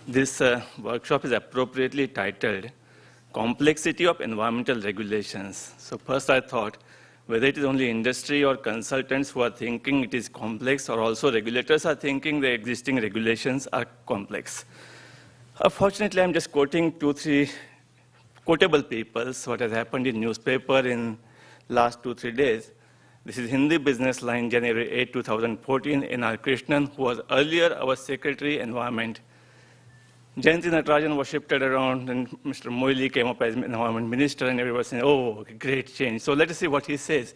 This workshop is appropriately titled Complexity of Environmental Regulations. So first I thought, whether it is only industry or consultants who are thinking it is complex, or also regulators are thinking the existing regulations are complex. Fortunately, I'm just quoting 2-3 quotable papers, what has happened in newspaper in last 2-3 days. This is Hindi Business Line, January 8, 2014, N.R. Krishnan, who was earlier our Secretary Environment. Jayanti Natarajan was shifted around, and Mr. Moily came up as Environment Minister, and everyone was saying, oh, great change. So let us see what he says.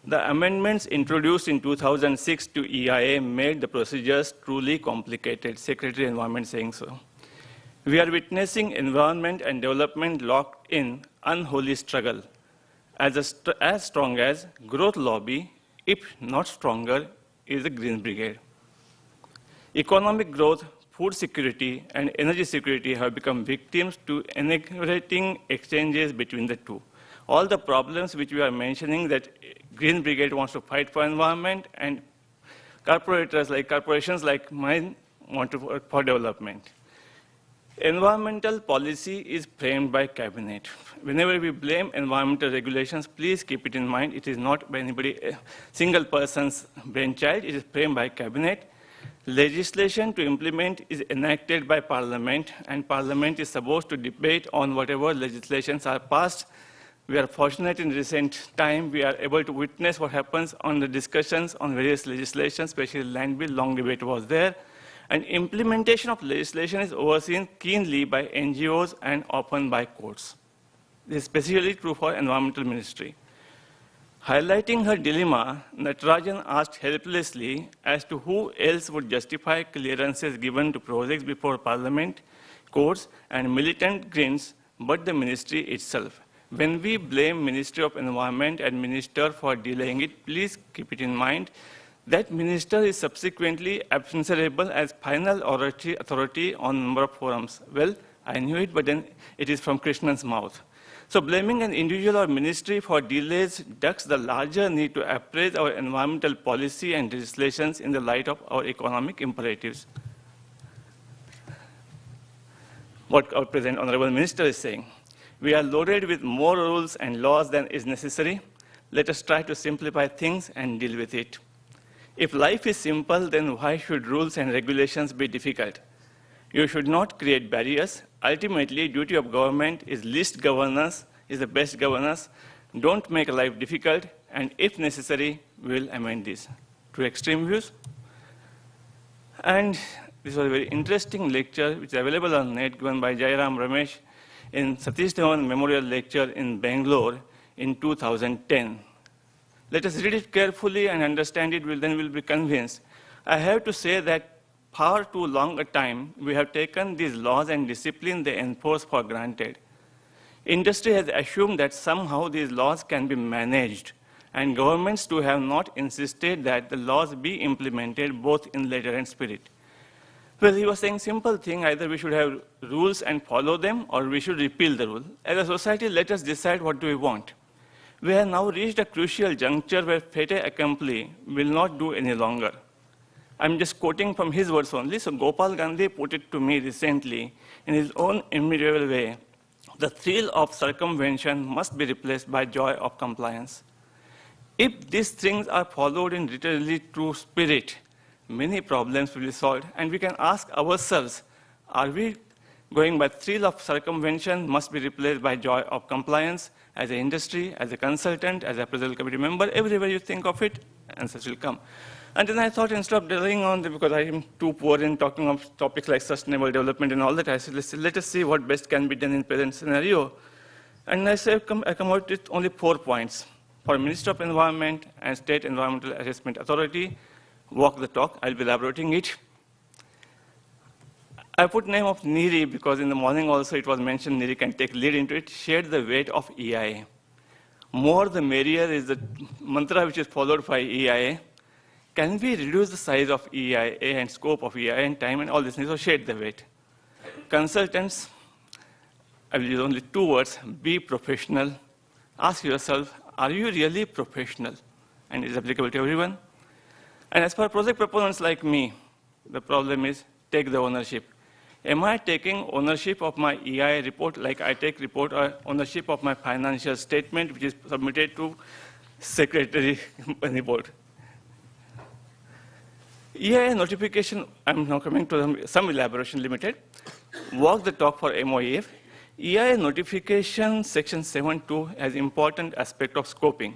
The amendments introduced in 2006 to EIA made the procedures truly complicated, Secretary Environment saying so. We are witnessing environment and development locked in unholy struggle. As strong as growth lobby, if not stronger, is the Green Brigade. Economic growth, food security, and energy security have become victims to integrating exchanges between the two. All the problems which we are mentioning, that Green Brigade wants to fight for environment, and corporations like mine want to work for development. Environmental policy is framed by cabinet. Whenever we blame environmental regulations, please keep it in mind, it is not by anybody, a single person's brainchild, it is framed by cabinet. Legislation to implement is enacted by Parliament, and Parliament is supposed to debate on whatever legislations are passed. We are fortunate in recent time, we are able to witness what happens on the discussions on various legislations, especially land bill, long debate was there. And implementation of legislation is overseen keenly by NGOs and often by courts. This is especially true for Environmental Ministry. Highlighting her dilemma, Natarajan asked helplessly as to who else would justify clearances given to projects before Parliament, courts, and militant Greens, but the ministry itself. When we blame Ministry of Environment and Minister for delaying it, please keep it in mind that minister is subsequently answerable as final authority on number of forums. Well, I knew it, but then it is from Krishnan's mouth. So blaming an individual or ministry for delays ducks the larger need to appraise our environmental policy and legislations in the light of our economic imperatives. What our present honorable minister is saying. We are loaded with more rules and laws than is necessary. Let us try to simplify things and deal with it. If life is simple, then why should rules and regulations be difficult? You should not create barriers. Ultimately, duty of government is least governance, is the best governance. Don't make life difficult, and if necessary, we will amend this. Two extreme views. And this was a very interesting lecture, which is available on net, given by Jairam Ramesh in Satish Dhawan Memorial Lecture in Bangalore in 2010. Let us read it carefully and understand it, then we'll be convinced. I have to say that far too long a time, we have taken these laws and discipline they enforce for granted. Industry has assumed that somehow these laws can be managed, and governments too have not insisted that the laws be implemented both in letter and spirit. Well, he was saying simple thing, either we should have rules and follow them, or we should repeal the rule. As a society, let us decide what do we want. We have now reached a crucial juncture where fait accompli will not do any longer. I'm just quoting from his words only. So Gopal Gandhi put it to me recently in his own immutable way. The thrill of circumvention must be replaced by joy of compliance. If these things are followed in literally true spirit, many problems will be solved. And we can ask ourselves, are we going by thrill of circumvention must be replaced by joy of compliance? As an industry, as a consultant, as a appraisal committee member, everywhere you think of it, answers will come. And then I thought, instead of dwelling on because I am too poor in talking of topics like sustainable development and all that, I said, let us see what best can be done in present scenario. And I come out with only 4 points. For Minister of Environment and State Environmental Assessment Authority, walk the talk. I'll be elaborating it. I put name of NEERI because in the morning also it was mentioned NEERI can take lead into it, shared the weight of EIA. More the merrier is the mantra which is followed by EIA. Can we reduce the size of EIA and scope of EIA and time and all this? So shade the weight. Consultants, I will use only 2 words, be professional. Ask yourself, are you really professional? And it is applicable to everyone. And as for project proponents like me, the problem is take the ownership. Am I taking ownership of my EI report like I take ownership of my financial statement, which is submitted to Secretary board? EI notification, I'm now coming to some elaboration limited. Walk the talk for MOEF. EI notification section 7.2 has important aspect of scoping.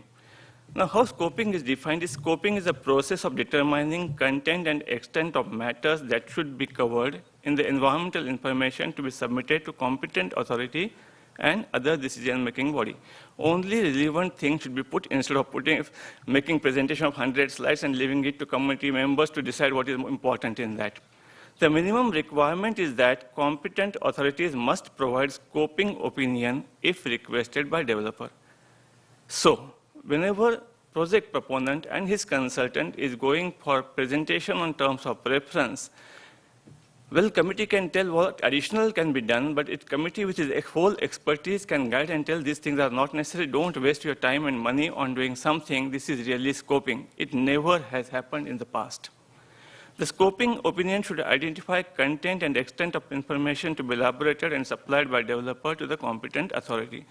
Now, how scoping is defined is scoping is a process of determining content and extent of matters that should be covered in the environmental information to be submitted to competent authority and other decision-making body. Only relevant things should be put instead of making presentation of 100 slides and leaving it to committee members to decide what is important in that. The minimum requirement is that competent authorities must provide scoping opinion if requested by developer. So, whenever project proponent and his consultant is going for presentation on terms of reference, well, committee can tell what additional can be done, but it committee which is a whole expertise can guide and tell these things are not necessary. Don't waste your time and money on doing something. This is really scoping. It never has happened in the past. The scoping opinion should identify content and extent of information to be elaborated and supplied by developer to the competent authority.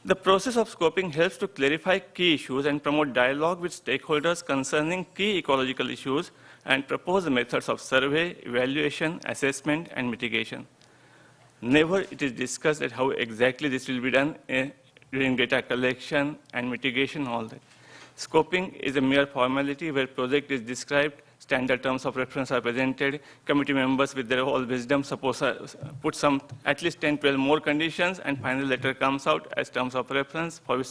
The process of scoping helps to clarify key issues and promote dialogue with stakeholders concerning key ecological issues and propose the methods of survey, evaluation, assessment, and mitigation. Never it is discussed at how exactly this will be done during data collection and mitigation, all that. Scoping is a mere formality where project is described, standard terms of reference are presented, committee members with their whole wisdom suppose put some at least 10, 12 more conditions, and final letter comes out as terms of reference for which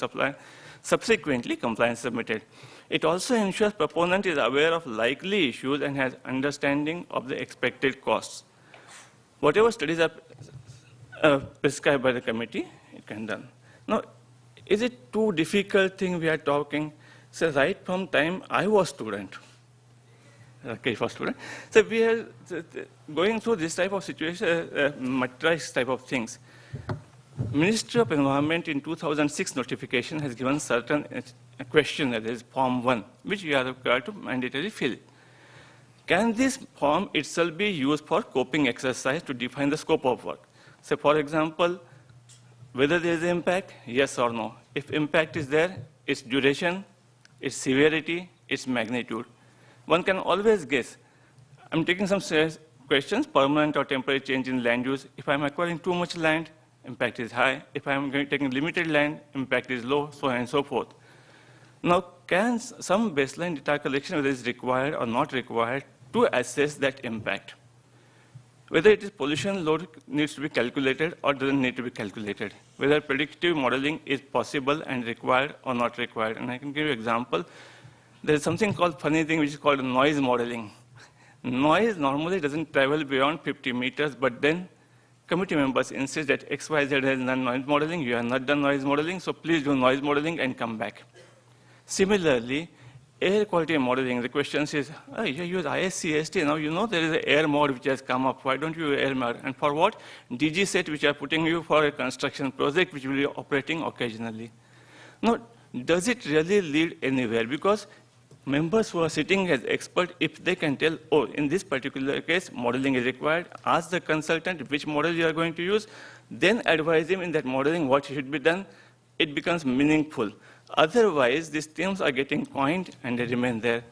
subsequently compliance submitted. It also ensures proponent is aware of likely issues and has understanding of the expected costs. Whatever studies are prescribed by the committee, it can be done. Now, is it too difficult thing we are talking? So right from time I was student, okay, for student. So we are going through this type of situation, matrix type of things. Ministry of Environment in 2006 notification has given certain question, that is Form 1, which we are required to mandatorily fill. Can this form itself be used for scoping exercise to define the scope of work? So for example, whether there is impact, yes or no. If impact is there, its duration, its severity, its magnitude. One can always guess. I'm taking some questions, permanent or temporary change in land use. If I'm acquiring too much land, impact is high. If I'm taking limited land, impact is low, so on and so forth. Now, can some baseline data collection, whether it's required or not required, to assess that impact? Whether it is pollution load needs to be calculated or doesn't need to be calculated. Whether predictive modeling is possible and required or not required. And I can give you an example. There is something called funny thing which is called noise modeling. Noise normally doesn't travel beyond 50 meters, but then committee members insist that XYZ has done noise modeling, you have not done noise modeling, so please do noise modeling and come back. Similarly, air quality modeling, the question is, oh, you use ISCST, now you know there is an air mode which has come up, why don't you use air mode? And for what? DG set which are putting you for a construction project which will be operating occasionally. Now, does it really lead anywhere? Because members who are sitting as experts, if they can tell, oh, in this particular case, modeling is required, ask the consultant which model you are going to use, then advise him in that modeling what should be done, it becomes meaningful. Otherwise, these themes are getting coined and they remain there.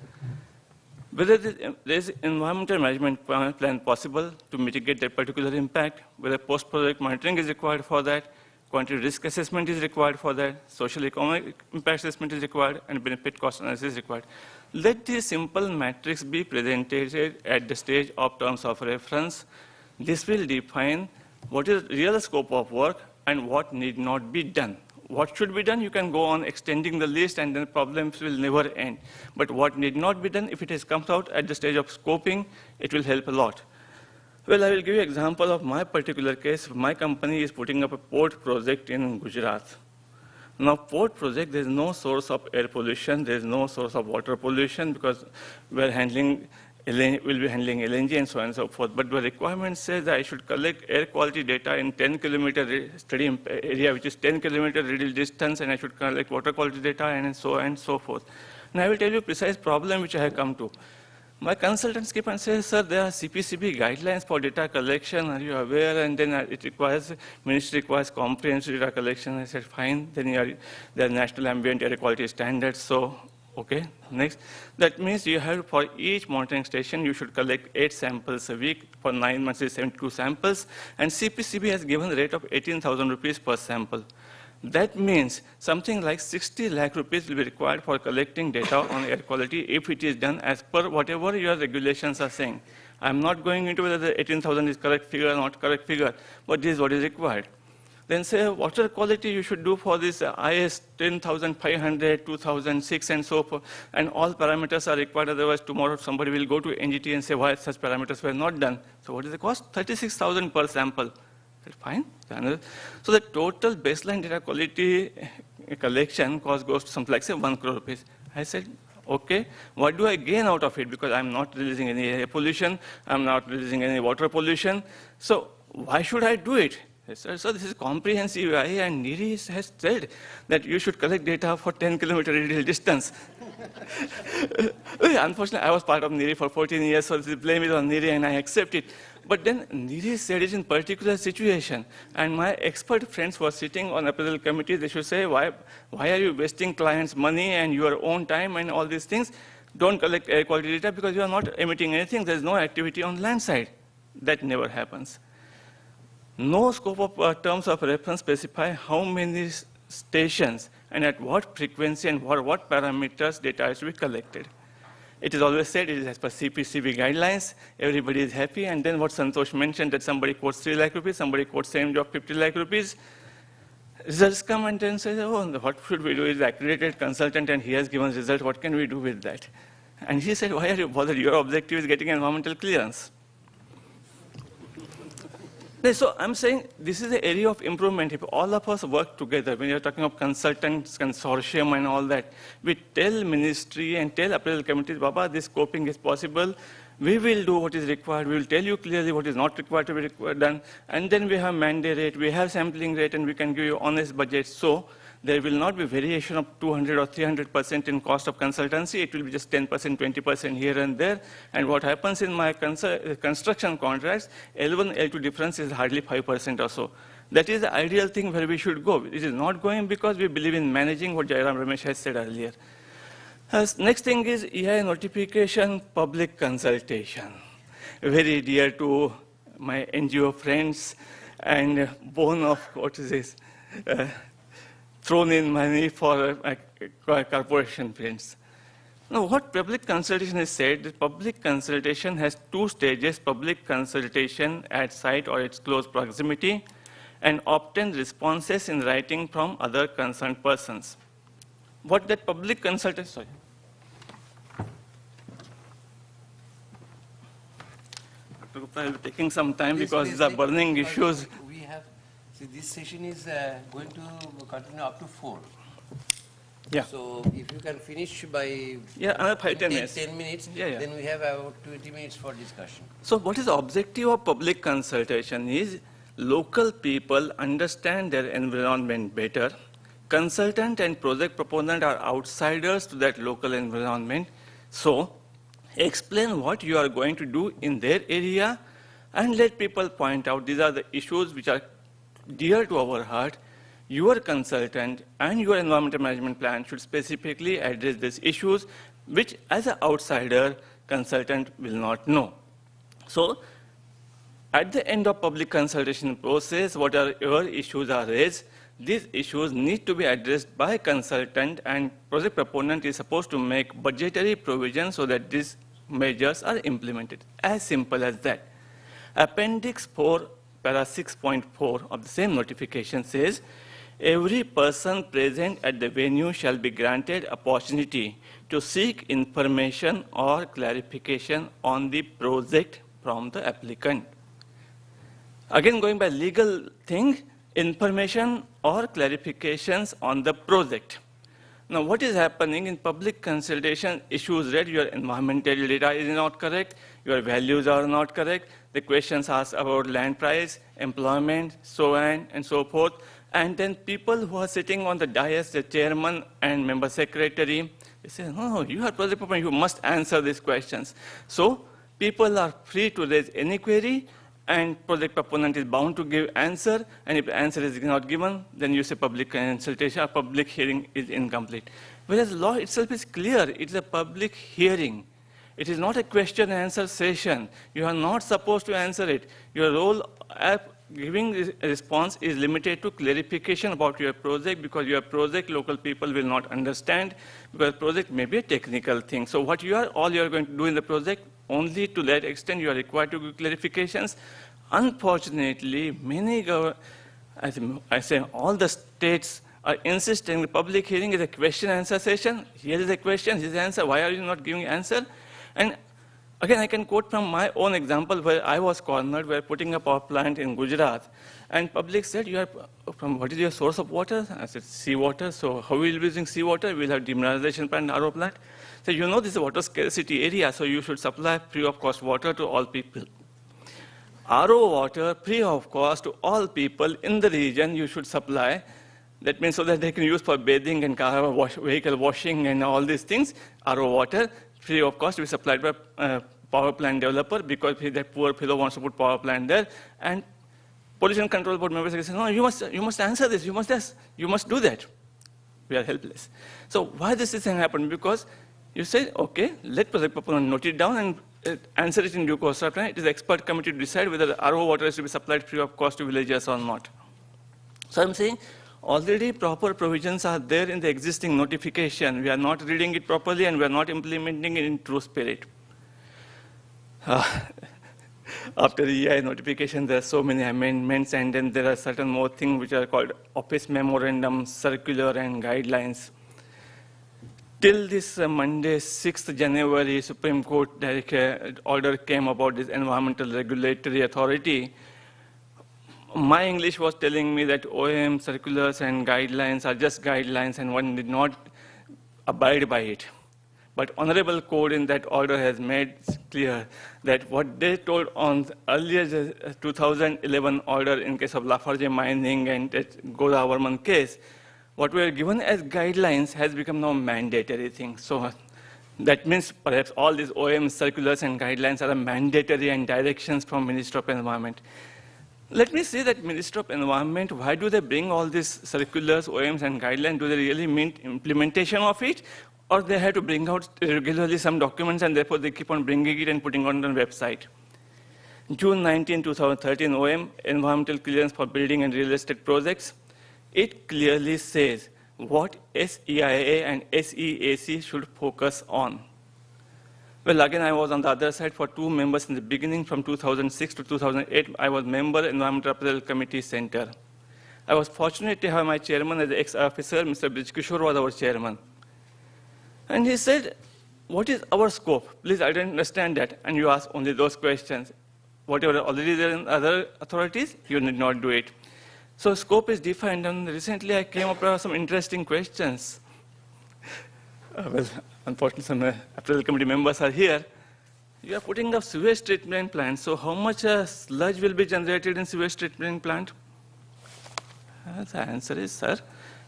Whether there is environmental management plan possible to mitigate that particular impact, whether post-project monitoring is required for that, quantitative risk assessment is required for that, social economic impact assessment is required, and benefit cost analysis is required. Let this simple matrix be presented at the stage of terms of reference. This will define what is real scope of work and what need not be done. What should be done, you can go on extending the list and then problems will never end. But what need not be done, if it has come out at the stage of scoping, it will help a lot. Well, I will give you an example of my particular case. My company is putting up a port project in Gujarat. Now, port project, there is no source of air pollution, there is no source of water pollution because we'll be handling LNG and so on and so forth. But the requirement says that I should collect air quality data in 10-kilometer study area, which is 10-kilometer radial distance, and I should collect water quality data and so on and so forth. Now, I will tell you a precise problem which I have come to. My consultants keep on saying, sir, there are CPCB guidelines for data collection. Are you aware? And then it requires, ministry requires comprehensive data collection. I said, fine. Then there are national ambient air quality standards. So, okay, next. That means you have, for each monitoring station, you should collect 8 samples a week. For 9 months, it's 72 samples. And CPCB has given the rate of 18,000 rupees per sample. That means something like 60 lakh rupees will be required for collecting data on air quality if it is done as per whatever your regulations are saying. I'm not going into whether the 18,000 is correct figure or not correct figure, but this is what is required. Then say water quality you should do for this IS 10500, 2006 and so forth, and all parameters are required, otherwise tomorrow somebody will go to NGT and say why such parameters were not done. So what is the cost? 36,000 per sample. Fine. So the total baseline data quality collection cost goes to something like, say, 1 crore rupees. I said, okay, what do I gain out of it? Because I'm not releasing any air pollution, I'm not releasing any water pollution. So why should I do it? So this is comprehensive AI, and NIRI has said that you should collect data for 10-kilometer radial distance. Unfortunately, I was part of NIRI for 14 years, so the blame is on NIRI, and I accept it. But then NIRI said it in particular situation, and my expert friends were sitting on appraisal committee. They should say, why are you wasting clients' money and your own time and all these things? Don't collect air quality data because you are not emitting anything. There's no activity on land side. That never happens. No scope of terms of reference specify how many stations and at what frequency and for what parameters data is to be collected. It is always said it is as per CPCB guidelines, everybody is happy, and then what Santosh mentioned that somebody quotes 3 lakh rupees, somebody quotes same job 50 lakh rupees. Results come and then say, oh, what should we do? He's accredited consultant and he has given result, what can we do with that? And he said, why are you bothered? Your objective is getting environmental clearance. So I'm saying this is the area of improvement. If all of us work together, when you're talking of consultants, consortium and all that, we tell ministry and tell appraisal committees, Baba, this scoping is possible. We will do what is required. We will tell you clearly what is not required to be done. And then we have mandate rate, we have sampling rate, and we can give you honest budget. So there will not be variation of 200 or 300% in cost of consultancy. It will be just 10%, 20% here and there. And what happens in my construction contracts, L1, L2 difference is hardly 5% or so. That is the ideal thing where we should go. It is not going because we believe in managing what Jairam Ramesh has said earlier. Next thing is EI notification, public consultation. Very dear to my NGO friends and bone of, what is this? Thrown in money for corporation friends. Now, what public consultation is said, that public consultation has 2 stages, public consultation at site or its close proximity, and obtain responses in writing from other concerned persons. What that public consultation, sorry. Dr. Gupta, will be taking some time because these are burning issues. This session is going to continue up to 4. Yeah. So if you can finish by another 5-10 minutes. 10 minutes, yeah. Then we have about 20 minutes for discussion. So what is the objective of public consultation is local people understand their environment better. Consultant and project proponent are outsiders to that local environment. So explain what you are going to do in their area and let people point out these are the issues which are dear to our heart. Your consultant and your environmental management plan should specifically address these issues, which as an outsider, consultant will not know. So at the end of public consultation process, whatever issues are raised, these issues need to be addressed by consultant, and project proponent is supposed to make budgetary provisions so that these measures are implemented. As simple as that. Appendix 4, para 6.4 of the same notification says, every person present at the venue shall be granted opportunity to seek information or clarification on the project from the applicant. Again, going by legal thing, information or clarifications on the project. Now, what is happening in public consultation issues read, your environmental data is not correct, your values are not correct, the questions asked about land price, employment, so on and so forth. And then people who are sitting on the dais, the chairman and member secretary, He says, no, you are project proponent, you must answer these questions. So people are free to raise any query, and project proponent is bound to give answer, and if the answer is not given, then you say public consultation or public hearing is incomplete. Whereas law itself is clear, it is a public hearing. It is not a question and answer session. You are not supposed to answer it. Your role at giving a response is limited to clarification about your project, because your project local people will not understand, because project may be a technical thing. So what all you are going to do in the project, only to that extent you are required to give clarifications. Unfortunately, many I say all the states are insisting the public hearing is a question and answer session. Here is a question, here is the answer. Why are you not giving answer? And again, I can quote from my own example where I was cornered. We were putting a power plant in Gujarat, and public said, what is your source of water? I said, seawater. So how will you be using seawater? We'll have demineralization plant, RO plant. So this is a water scarcity area, so you should supply free of cost water to all people. RO water, free of cost to all people in the region, you should supply. That means so that they can use for bathing and car vehicle washing and all these things. RO water, free of cost, to be supplied by power plant developer, because that poor fellow wants to put power plant there. And pollution control board members say, no, you must answer this, you must do that. We are helpless. So why this thing happened? Because you say, okay, let project proponent note it down and answer it in due course of time. It is the expert committee to decide whether the RO water is to be supplied free of cost to villagers or not. So I'm saying, already proper provisions are there in the existing notification. We are not reading it properly, and we are not implementing it in true spirit. After the EI notification, there are so many amendments, and then there are certain more things which are called office memorandum, circular, and guidelines. Till this Monday, 6th January, Supreme Court order came about this Environmental Regulatory Authority. My English was telling me that OM circulars and guidelines are just guidelines, and one did not abide by it. But Honorable Court in that order has made clear that what they told on earlier 2011 order in case of Lafarge mining and Godavarman case, what we are given as guidelines has become now mandatory thing. So that means perhaps all these OM circulars and guidelines are mandatory and directions from Minister of Environment. Let me say that Minister of Environment, why do they bring all these circulars, OMs, and guidelines? Do they really mean implementation of it? Or they have to bring out regularly some documents, and therefore they keep on bringing it and putting it on the website? June 19, 2013, OM, Environmental Clearance for Building and Real Estate Projects. It clearly says what SEIA and SEAC should focus on. Well, again, I was on the other side for 2 members in the beginning. From 2006 to 2008, I was member Environmental Appraisal Committee Center. I was fortunate to have my chairman as an ex-officer. Mr. Brij Kishore was our chairman. And he said, what is our scope? Please, I don't understand that. And you ask only those questions. Whatever already there in other authorities, you need not do it. So scope is defined, and recently I came across some interesting questions. Well, unfortunately, some appraisal committee members are here. You are putting up sewage treatment plant, so how much sludge will be generated in sewage treatment plant? The answer is, sir,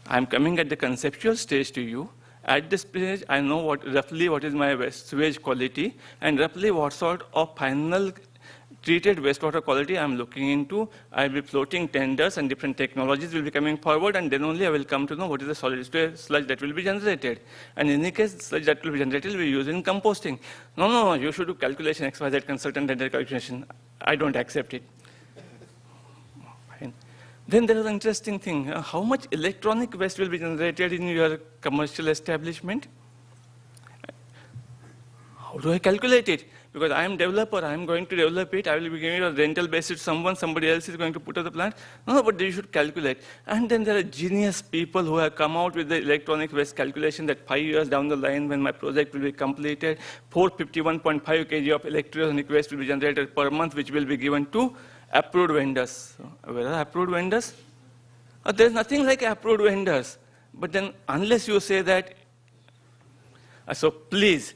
I'm coming at the conceptual stage to you. At this stage, I know roughly what is my sewage quality, and roughly what sort of final treated wastewater quality I'm looking into. I'll be floating tenders, and different technologies will be coming forward, and then only I will come to know what is the solid sludge that will be generated. And in any case, sludge that will be generated will be used in composting. No, you should do calculation, XYZ consultant and calculation. I don't accept it. Fine. Then there is an interesting thing. How much electronic waste will be generated in your commercial establishment? How do I calculate it? Because I am developer, I am going to develop it, I will be giving a rental basis to someone, somebody else is going to put up the plant. No, but you should calculate. And then there are genius people who have come out with the electronic waste calculation that 5 years down the line when my project will be completed, 451.5 kg of electronic waste will be generated per month, which will be given to approved vendors. So, where are approved vendors? There's nothing like approved vendors. But then unless you say that, so please,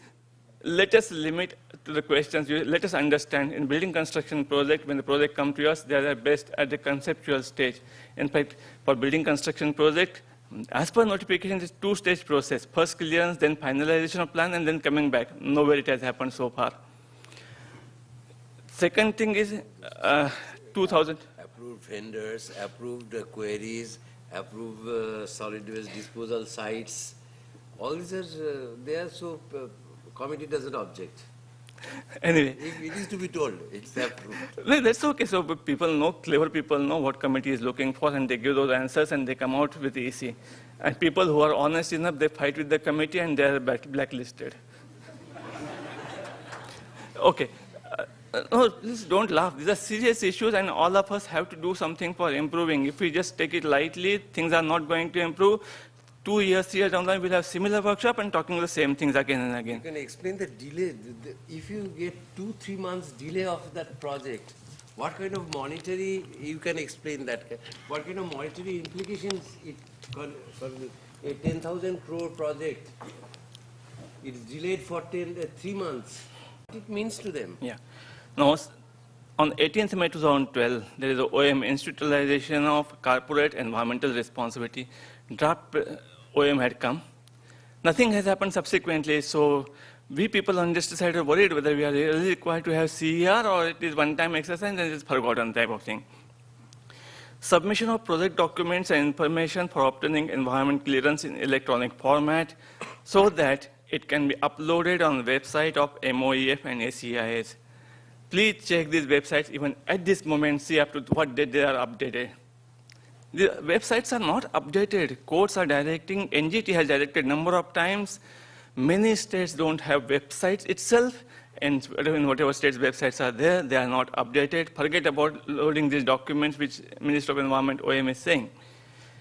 let us limit to the questions. Let us understand in building construction project, when the project comes to us, they are best at the conceptual stage. In fact, for building construction project, As per notification, it's a two-stage process. First clearance, then finalization of plan, and then coming back. Nowhere it has happened so far. Second thing is 2000. Approved vendors, approved queries, approved solid waste disposal sites. All these are there, so committee doesn't object. Anyway. It is to be told, it's approved. No, that's okay. So people know, clever people know what committee is looking for, and they give those answers, and they come out with EC. And people who are honest enough, they fight with the committee, and they are blacklisted. Okay. No, please don't laugh. These are serious issues, and all of us have to do something for improving. If we just take it lightly, things are not going to improve. 2 years, 3 years down the line, we'll have similar workshop and talking the same things again and again. You can explain the delay. If you get 2-3 months delay of that project, what kind of monetary, you can explain that, what kind of monetary implications it, a 10,000 crore project, it's delayed for 3 months. What it means to them? Yeah. Now, on 18th May 2012, there is a OM institutionalization of corporate environmental responsibility. Draft OM had come. Nothing has happened subsequently, so we people on this side are worried whether we are really required to have CER or it is one-time exercise and it is forgotten type of thing. Submission of project documents and information for obtaining environment clearance in electronic format so that it can be uploaded on the website of MOEF and ACIS. Please check these websites even at this moment, see up to what date they are updated. The websites are not updated. Courts are directing, NGT has directed number of times. Many states don't have websites itself, and in whatever states websites are there, they are not updated. Forget about loading these documents which Minister of Environment, OM, is saying.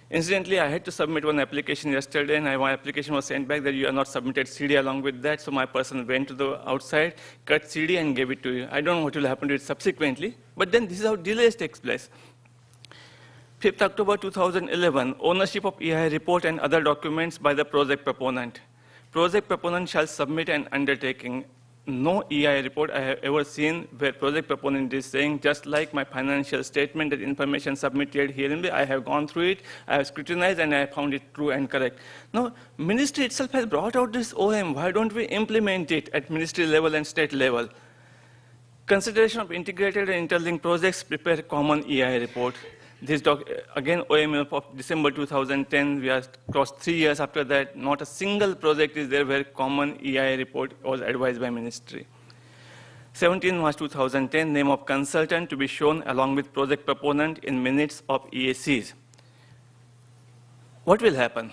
Incidentally, I had to submit one application yesterday, and my application was sent back that you have not submitted CD along with that, so my person went to the outside, cut CD, and gave it to you. I don't know what will happen to it subsequently, but then this is how delays takes place. 5th October 2011, ownership of EIA report and other documents by the project proponent. Project proponent shall submit an undertaking. No EIA report I have ever seen where project proponent is saying, just like my financial statement, that information submitted herein, I have gone through it, I have scrutinized, and I have found it true and correct. No, ministry itself has brought out this OM. Why don't we implement it at ministry level and state level? Consideration of integrated and interlinked projects, prepare common EIA report. This again, OM of December 2010, we are crossed 3 years after that. Not a single project is there where common EIA report was advised by ministry. 17 March 2010, name of consultant to be shown along with project proponent in minutes of EACs. What will happen?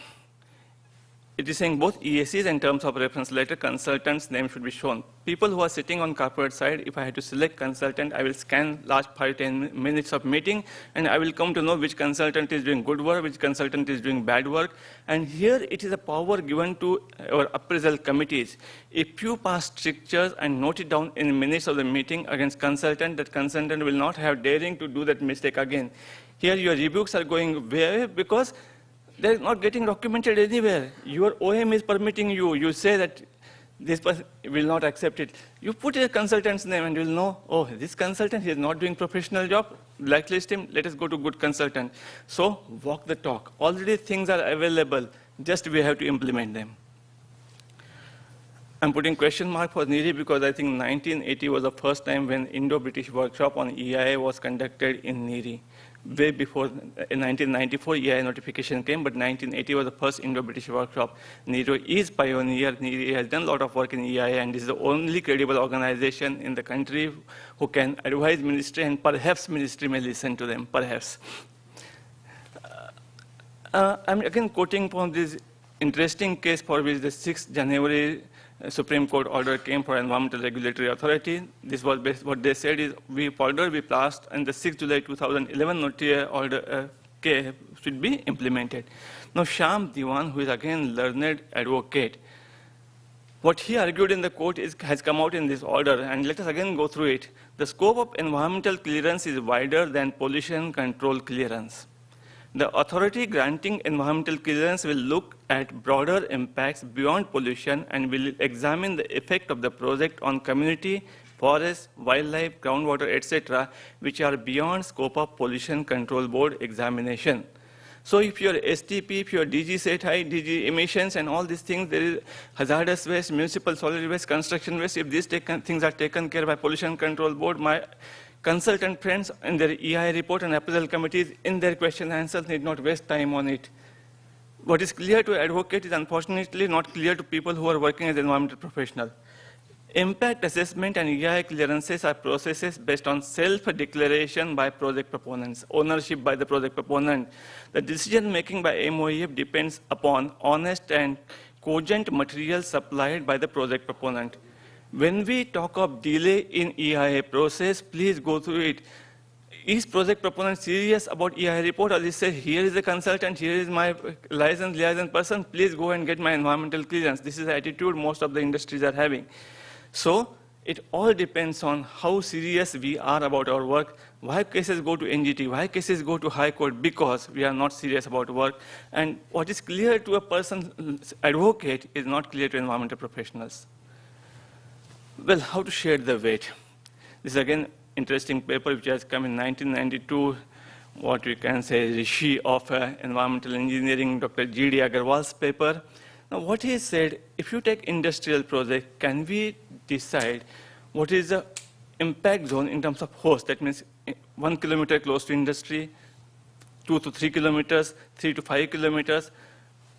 It is saying both EACs and terms of reference letter, consultant's name should be shown. People who are sitting on corporate side, if I had to select consultant, I will scan last 5-10 minutes of meeting, and I will come to know which consultant is doing good work, which consultant is doing bad work. And here it is a power given to our appraisal committees. If you pass strictures and note it down in minutes of the meeting against consultant, that consultant will not have daring to do that mistake again. Here your rebukes are going way because they're not getting documented anywhere. Your OM is permitting you. You say that this person will not accept it. You put a consultant's name and you'll know, oh, this consultant is not doing professional job. Blacklist him. Let us go to good consultant. So walk the talk. Already things are available. Just we have to implement them. I'm putting question mark for NEERI because I think 1980 was the first time when Indo-British workshop on EIA was conducted in NEERI. Way before, in 1994, EIA notification came, but 1980 was the first Indo-British workshop. NEERI is pioneer. NEERI has done a lot of work in EIA, and this is the only credible organization in the country who can advise ministry, and perhaps ministry may listen to them, perhaps. I'm again quoting from this interesting case for which the 6th January Supreme Court order came for Environmental Regulatory Authority. This was what they said is we passed, and the 6th July 2011 notice order should be implemented. Now Shyam Diwan, who is again learned advocate, what he argued in the court has come out in this order, and let us again go through it. The scope of environmental clearance is wider than pollution control clearance. The authority granting environmental clearance will look at broader impacts beyond pollution and will examine the effect of the project on community, forest, wildlife, groundwater, etc., which are beyond scope of pollution control board examination. So if your STP, if your DG set height, DG emissions, and all these things, there is hazardous waste, municipal solid waste, construction waste, if these things are taken care by Pollution Control Board, my consultant friends in their EIA report and appraisal committees in their question and answers need not waste time on it. What is clear to advocate is unfortunately not clear to people who are working as environmental professionals. Impact assessment and EIA clearances are processes based on self-declaration by project proponents, ownership by the project proponent. The decision-making by MOEF depends upon honest and cogent material supplied by the project proponent. When we talk of delay in EIA process, please go through it. Is project proponent serious about EIA report, or they say, here is the consultant, here is my licensed liaison person, please go and get my environmental clearance. This is the attitude most of the industries are having. So it all depends on how serious we are about our work. Why cases go to NGT? Why cases go to High Court? Because we are not serious about work. And what is clear to a person advocate is not clear to environmental professionals. Well, how to share the weight? This is again interesting paper which has come in 1992. What we can say Rishi of environmental engineering, Dr. G.D. Agarwal's paper. Now, what he said, if you take industrial project, can we decide what is the impact zone in terms of host? That means 1 kilometer close to industry, 2 to 3 kilometers, 3 to 5 kilometers.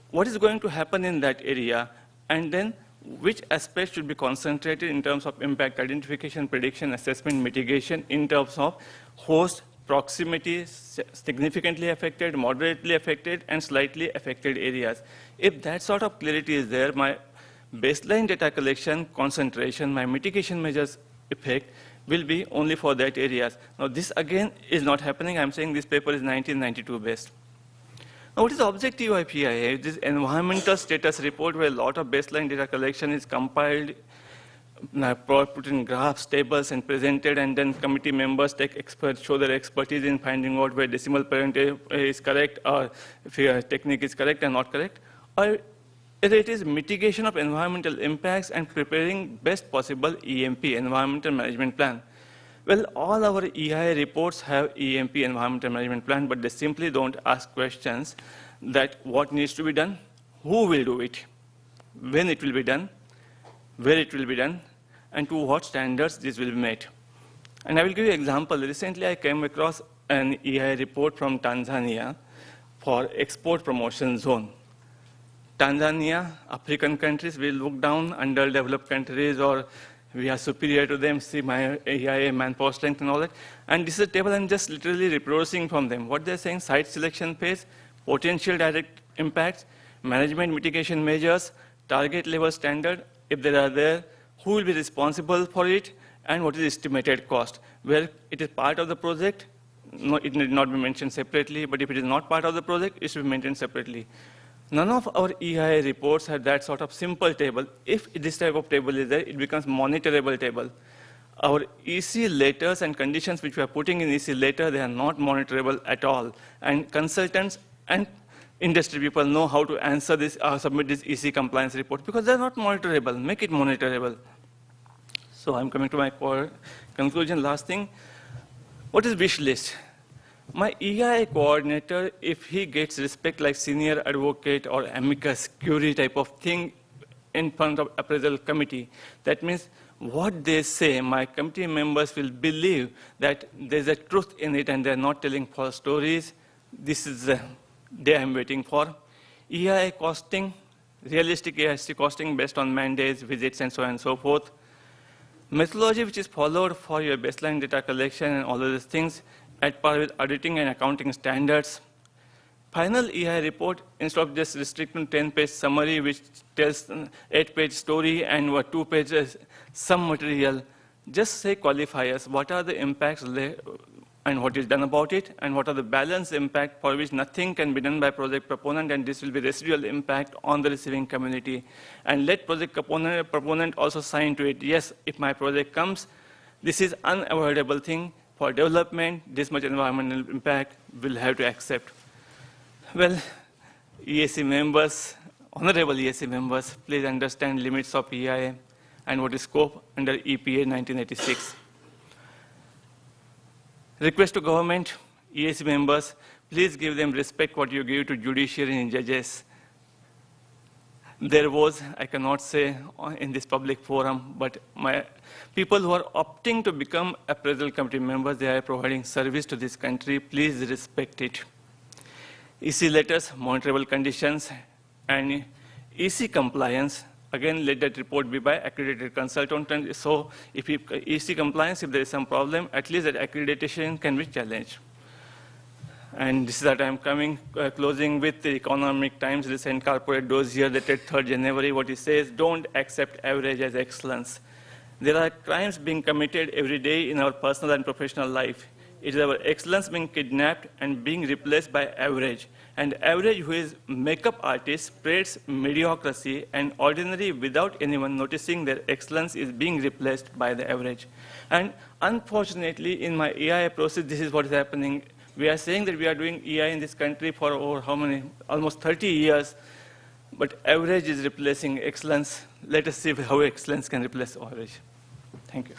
What is going to happen in that area? And then which aspects should be concentrated in terms of impact identification, prediction, assessment, mitigation, in terms of host, proximity, significantly affected, moderately affected, and slightly affected areas. If that sort of clarity is there, my baseline data collection, concentration, my mitigation measures effect will be only for that areas. Now this again is not happening. I'm saying this paper is 1992 based. Now what is the objective of EIA? This environmental status report where a lot of baseline data collection is compiled, put in graphs, tables, and presented, and then committee members take experts, show their expertise in finding out where decimal point is correct, or if your technique is correct and not correct, or it is mitigation of environmental impacts and preparing best possible EMP, environmental management plan. Well, all our EIA reports have EMP, environmental management plan, but they simply don't ask questions that what needs to be done, who will do it, when it will be done, where it will be done, and to what standards this will be made. And I will give you an example. Recently, I came across an EIA report from Tanzania for export promotion zone. Tanzania, African countries will look down, underdeveloped countries, or we are superior to them, see my EIA manpower strength and all that. And this is a table I'm just literally reproducing from them. What they're saying, site selection phase, potential direct impacts, management mitigation measures, target level standard, if there are there, who will be responsible for it, and what is the estimated cost. Where it is part of the project, no, it need not be mentioned separately, but if it is not part of the project, it should be maintained separately. None of our EIA reports have that sort of simple table. If this type of table is there, it becomes monitorable table. Our EC letters and conditions which we are putting in EC letter, they are not monitorable at all. And consultants and industry people know how to answer this, submit this EC compliance report because they're not monitorable. Make it monitorable. So I'm coming to my conclusion, last thing. What is wish list? My EIA coordinator, if he gets respect like senior advocate or amicus curiae type of thing in front of appraisal committee, that means what they say, my committee members will believe that there's a truth in it and they're not telling false stories. This is the day I'm waiting for. EIA costing, realistic EIA costing based on mandates, visits, and so on and so forth. Methodology which is followed for your baseline data collection and all of these things at par with auditing and accounting standards. Final EIA report, instead of just restricting 10-page summary which tells 8-page story and 2 pages some material, just say qualifiers. What are the impacts and what is done about it, and what are the balance impact for which nothing can be done by project proponent, and this will be residual impact on the receiving community. And let project proponent also sign to it. Yes, if my project comes, this is unavoidable thing. For development, this much environmental impact will have to accept. Well, EAC members, honorable EAC members, please understand limits of EIA and what is scope under EPA 1986. Request to government, EAC members, please give them respect what you give to judiciary and judges. There was, I cannot say in this public forum, but my people who are opting to become appraisal committee members, they are providing service to this country. Please respect it. EC letters, monitorable conditions, and EC compliance. Again, let that report be by accredited consultant. So if EC compliance, if there is some problem, at least that accreditation can be challenged. And this is that I'm closing with the Economic Times recent corporate dossier dated 3rd January, what it says, don't accept average as excellence. There are crimes being committed every day in our personal and professional life. It is our excellence being kidnapped and being replaced by average. And average, who is makeup artist, spreads mediocrity, and ordinary without anyone noticing their excellence is being replaced by the average. And unfortunately, in my AI process, this is what is happening. We are saying that we are doing AI in this country for over how many? Almost 30 years. But average is replacing excellence. Let us see how excellence can replace average. Thank you.